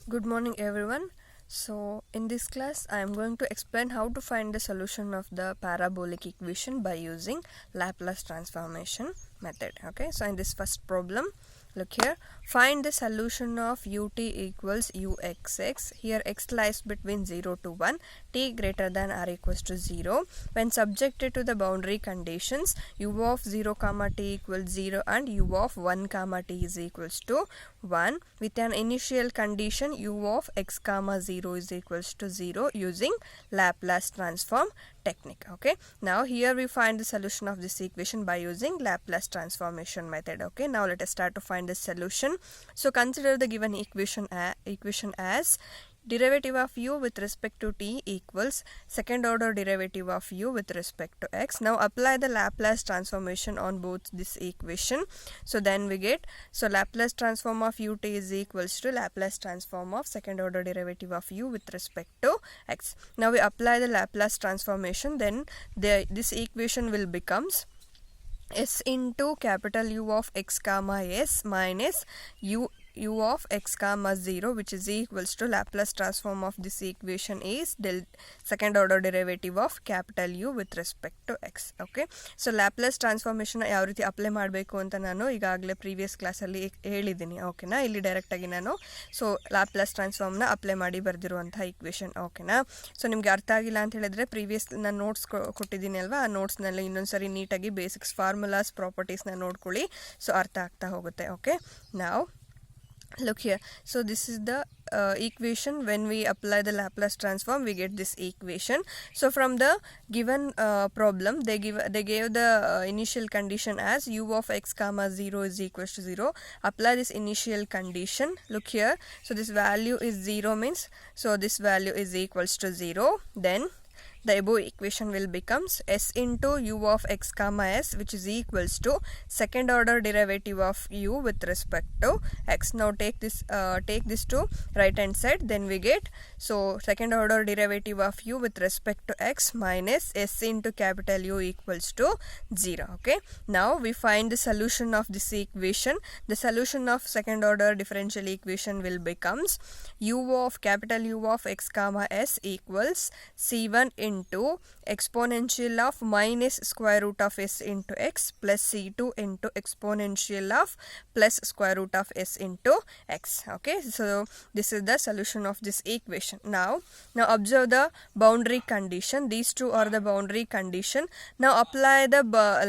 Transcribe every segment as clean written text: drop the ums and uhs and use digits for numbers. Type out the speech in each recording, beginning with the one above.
Good morning everyone. So in this class I am going to explain how to find the solution of the parabolic equation by using Laplace transformation method. Okay, so in this first problem, look here, find the solution of ut equals uxx. Here x lies between 0 to 1, t greater than or equals to 0 when subjected to the boundary conditions u of 0 comma t equals 0 and u of 1 comma t is equals to 1 with an initial condition u of x comma 0 is equals to 0 using Laplace transform technique. Okay, now here we find the solution of this equation by using Laplace transformation method. Okay, now let us start to find the solution. So consider the given equation as derivative of u with respect to t equals second order derivative of u with respect to x. Now apply the Laplace transformation on both this equation. So then we get, so Laplace transform of ut is equals to Laplace transform of second order derivative of u with respect to x. Now we apply the Laplace transformation, then this equation will becomes s into capital U of x comma s minus u of x comma 0, which is equals to Laplace transform of this equation is second order derivative of capital U with respect to x. Okay, so Laplace transformation ಯಾವ ರೀತಿ apply ಮಾಡಬೇಕು ಅಂತ ನಾನು ಈಗಾಗಲೇ previous ಕ್ಲಾಸಲ್ಲಿ ಹೇಳಿದ್ದೀನಿ. ಓಕೆನಾ, ಇಲ್ಲಿ ಡೈರೆಕ್ಟಾಗಿ ನಾನು ಸೊ ಲ್ಯಾಪ್ಲೇಸ್ ಟ್ರಾನ್ಸ್ಫಾರ್ಮ್ನ ಅಪ್ಲೈ ಮಾಡಿ ಬರೆದಿರುವಂತಹ ಈಕ್ವೇಷನ್. ಓಕೆನಾ, ಸೊ ನಿಮಗೆ ಅರ್ಥ ಆಗಿಲ್ಲ ಅಂತ ಹೇಳಿದ್ರೆ ಪ್ರೀವಿಯಸ್ ನಾನು ನೋಟ್ಸ್ ಕೊಟ್ಟಿದ್ದೀನಿ ಅಲ್ವಾ, ಆ ನೋಟ್ಸ್ನಲ್ಲಿ ಇನ್ನೊಂದ್ಸರಿ ನೀಟಾಗಿ ಬೇಸಿಕ್ಸ್ ಫಾರ್ಮುಲಾಸ್ ಪ್ರಾಪರ್ಟೀಸ್ನ ನೋಡ್ಕೊಳ್ಳಿ, ಸೊ ಅರ್ಥ ಆಗ್ತಾ ಹೋಗುತ್ತೆ. ಓಕೆ, ನಾವು look here, so this is the equation. When we apply the Laplace transform, we get this equation. So from the given problem, they gave the initial condition as u of x comma 0 is equals to 0. Apply this initial condition. Look here, so this value is 0 means, so this value is equals to 0. Then the above equation will becomes s into u of x comma s, which is equals to second order derivative of u with respect to x. Now take this to right hand side, then we get, so second order derivative of u with respect to x minus s into capital U equals to 0. Okay, now we find the solution of this equation. The solution of second order differential equation will becomes u of capital U of x comma s equals c1 into exponential of minus square root of s into x plus c2 into exponential of plus square root of s into x. Okay, so this is the solution of this equation. Now observe the boundary condition. These two are the boundary condition. Now apply the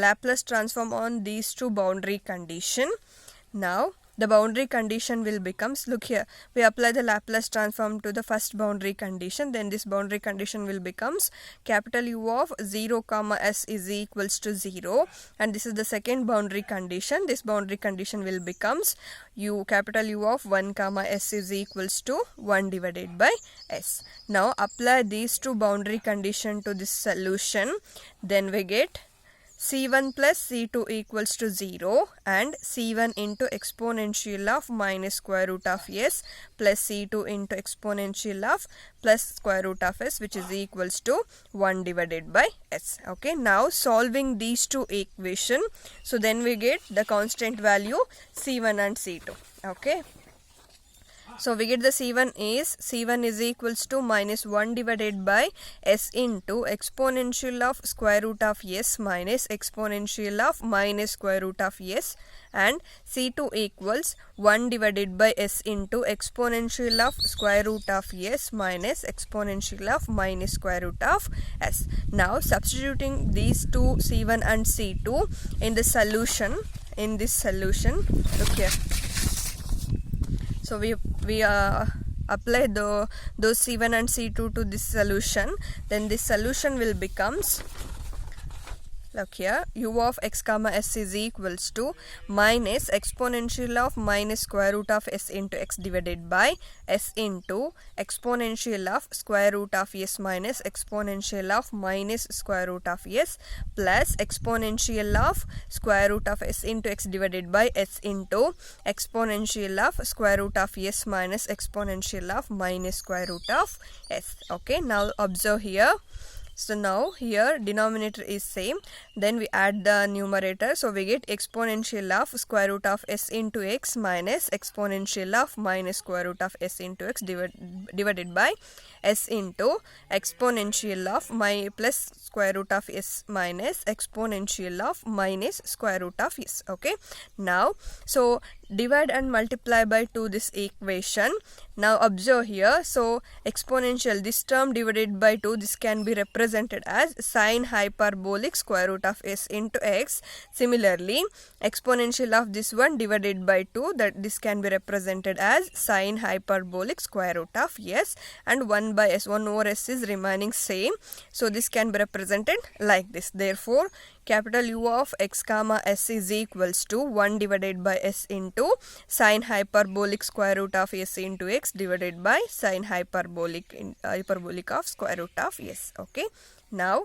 Laplace transform on these two boundary condition. Now the boundary condition will becomes, look here, we apply the Laplace transform to the first boundary condition, then this boundary condition will becomes capital U of 0 comma s is equals to 0, and this is the second boundary condition. This boundary condition will becomes capital U of 1 comma s is equals to 1 divided by s. Now apply these two boundary condition to this solution, then we get c1 plus c2 equals to 0 and c1 into exponential of minus square root of s plus c2 into exponential of plus square root of s, which is equals to 1 divided by s. Okay, now solving these two equation, so then we get the constant value c1 and c2. Okay, so we get the c1 is equals to minus 1 divided by s into exponential of square root of s minus exponential of minus square root of s, and c2 equals 1 divided by s into exponential of square root of s minus exponential of minus square root of s. Now substituting these two c1 and c2 in this solution, look here, so we apply those c1 and c2 to this solution, then this solution will becomes, look here, u of x comma s is equals to minus exponential of minus square root of s into x divided by s into exponential of square root of s minus exponential of minus square root of s plus exponential of square root of s into x divided by s into exponential of square root of s minus exponential of minus square root of s. Okay, now observe here, So now here denominator is same. then we add the numerator, so we get exponential of square root of s into x minus exponential of minus square root of s into x divided by s into exponential of plus square root of s minus exponential of minus square root of s. Okay, now so divide and multiply by 2 this equation. Now observe here, so exponential, this term divided by 2, this can be represented as sine hyperbolic square root of s into x. Similarly, exponential of this one divided by 2, that this can be represented as sine hyperbolic square root of s, and 1 by s, 1 over s is remaining same, so this can be represented like this. Therefore, capital U of x comma s is equals to 1 divided by s into sine hyperbolic square root of s into x divided by sine hyperbolic of square root of s. Okay, now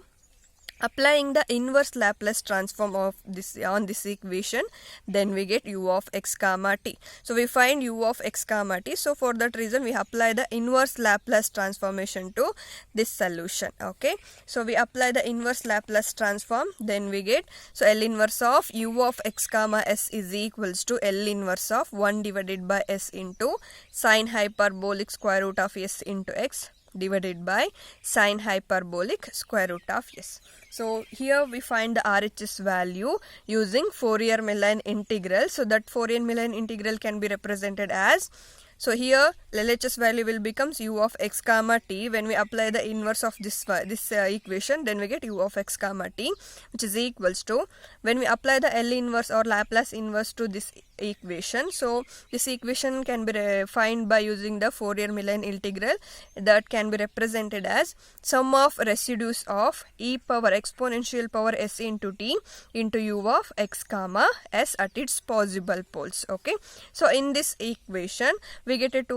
applying the inverse Laplace transform of this on this equation, then we get u of x comma t. So we find u of x comma t. So for that reason we apply the inverse Laplace transformation to this solution. Okay, so we apply the inverse Laplace transform, then we get, so L inverse of u of x comma s is equals to L inverse of 1 divided by s into sine hyperbolic square root of s into x divided by sine hyperbolic square root of s. So here we find the RHS value using Fourier-Mellin integral. So that Fourier-Mellin integral can be represented as, so here LHS value will becomes u of x comma t. When we apply the inverse of this equation, then we get u of x comma t, which is equals to, when we apply the L inverse or Laplace inverse to this equation, so this equation can be find by using the Fourier-Mellin integral, that can be represented as sum of residues of e power exponential power s into t into u of x comma s at its possible poles. Okay, so in this equation we get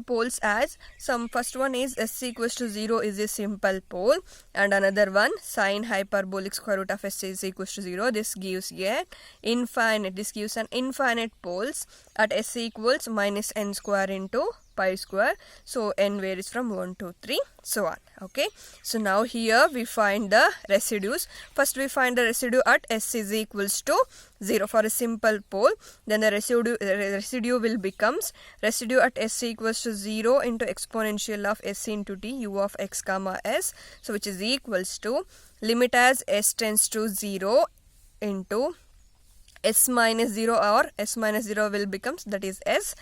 poles as, some first one is s equals to 0 is a simple pole, and another one sine hyperbolic square root of s is equals to 0. This gives an infinite poles at s equals minus n square into pi square, so n varies from 1 to 3, so on. Okay, so now here we find the residues. First we find the residue at s is equals to 0 for a simple pole, then the residue will becomes residue at s equals to 0 into exponential of s into t u of x comma s, so which is equals to limit as s tends to 0 into s minus 0, or s minus 0 will becomes, that is s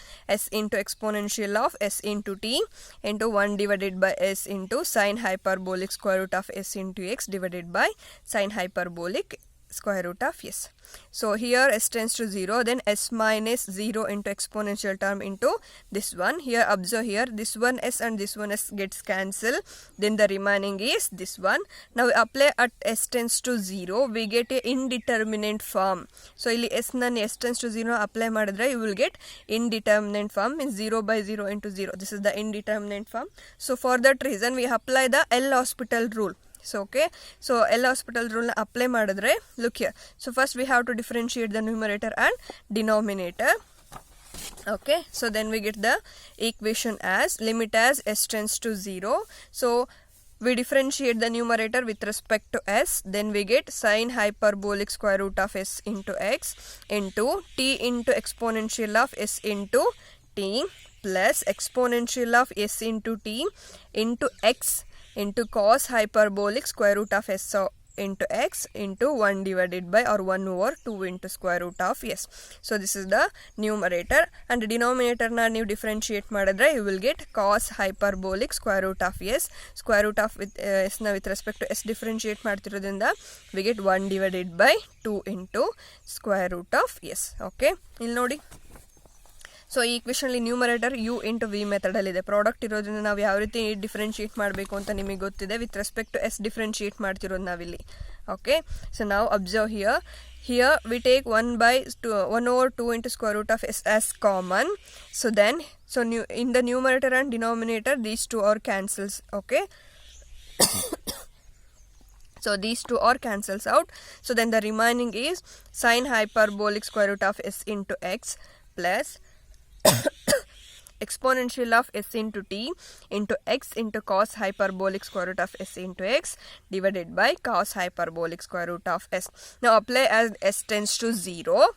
into exponential of s into t into 1 divided by s into sine hyperbolic square root of s into x divided by sine hyperbolic square root of s. So here s tends to 0, then s minus 0 into exponential term into this one. Here observe here, this one s and this one s gets cancelled, then the remaining is this one. Now we apply at s tends to 0, we get a indeterminate form. So ಇಲ್ಲಿ s nan s tends to 0 apply ಮಾಡಿದ್ರೆ you will get indeterminate form, means 0 by 0 into 0. This is the indeterminate form. So for that reason we apply the L'Hospital rule. So okay, so L'Hospital rule apply madidre, look here, so first we have to differentiate the numerator and denominator. Okay, so then we get the equation as limit as s tends to 0. So we differentiate the numerator with respect to s, then we get sine hyperbolic square root of s into x into t into exponential of s into t plus exponential of s into t into x into cos hyperbolic square root of s into x into 1 divided by, or 1 over 2 into square root of s. So this is the numerator, and the denominator na ನೀವು differentiate ಮಾಡಿದ್ರೆ you will get cos hyperbolic square root of s. Square root of s na with respect to s differentiate ಮಾಡ್ತಿರೋದ್ರಿಂದ we get 1 divided by 2 into square root of s. Okay, ಇಲ್ಲಿ ನೋಡಿ, so ಈ ಈಕ್ವೇಷನಲ್ಲಿ numerator u into v ಮೆಥಡಲ್ಲಿದೆ. Product ಇರೋದ್ರಿಂದ ನಾವು ಯಾವ ರೀತಿ differentiate ಮಾಡಬೇಕು ಅಂತ ನಿಮಗೆ ಗೊತ್ತಿದೆ. With respect to s differentiate ಮಾಡ್ತಿರೋದು ನಾವಿಲ್ಲಿ. ಓಕೆ, ಸೊ ನಾವು observe here we take 1 over 2 into square root of s as common. So then, in the numerator and denominator these two are cancels. Okay. So these two are cancels out. So then the remaining is sine hyperbolic square root of s into x plus exponential of s into t into x into cos hyperbolic square root of s into x divided by cos hyperbolic square root of s. Now apply as s tends to 0.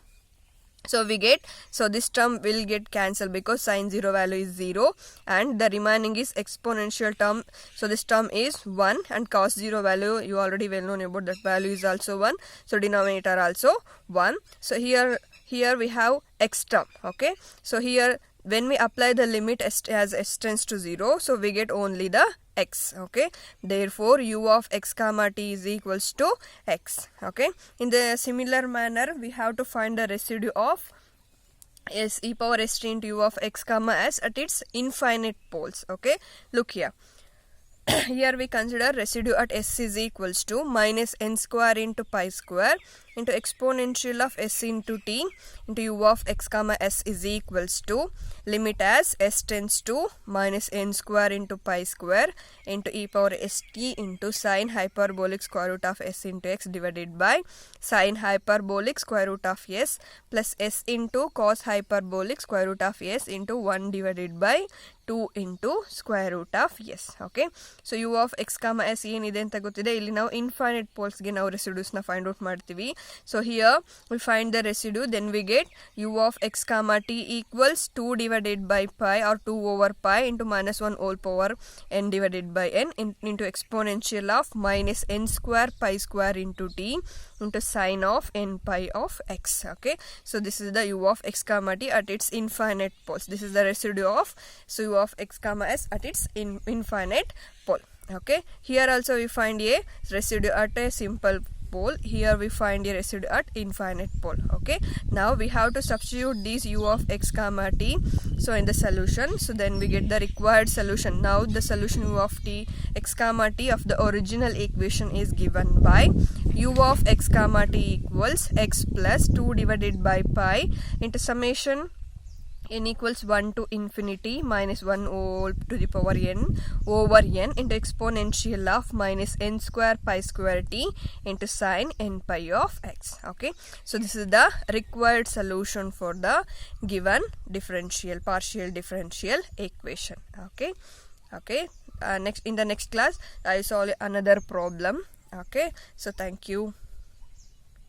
So we get, so this term will get cancelled because sin 0 value is 0 and the remaining is exponential term. So this term is 1 and cos 0 value, you already well known about that value, is also 1. So denominator also 1. So here we have x term. Okay, so here when we apply the limit as s tends to 0, so we get only the x. Okay, therefore u of x comma t is equals to x. Okay, in the similar manner we have to find the residue of s e power s t into u of x comma s at its infinite poles. Okay, look here. Here we consider residue at s is equals to minus n square into pi square into exponential of s into t into u of x comma s is equals to limit as s tends to minus n square into pi square into e power st into sine hyperbolic square root of s into x divided by sine hyperbolic square root of s plus s into cos hyperbolic square root of s into 1 divided by 2 into square root of s. Okay, so u of x comma s ಏನಿದೆ ಅಂತ ಗೊತ್ತಿದೆ. ಇಲ್ಲಿ ನಾವು infinite ಪೋಲ್ಸ್ಗೆ ನಾವು ರೆಸಿಡ್ಯೂಸ್ನ find out ಮಾಡ್ತೀವಿ. So here we find the residue, then we get u of x comma t equals 2 divided by pi or 2 over pi into minus 1 whole power n divided by n into exponential of minus n square pi square into t into sine of n pi of x. Okay, so this is the u of x comma t at its infinite poles. This is the residue of so u of x comma s at its infinite pole. Okay, here also we find a residue at a simple pole. Here we find a residue at infinite pole. Okay, now we have to substitute these u of x comma t so in the solution. So then we get the required solution. Now the solution u of t x comma t of the original equation is given by u of x comma t equals x plus 2 divided by pi into summation n equals 1 to infinity minus 1 whole to the power n over n into exponential of minus n square pi square t into sine n pi of x. Okay, so this is the required solution for the given partial differential equation. Okay, next in the next class I solve another problem. Okay, so thank you.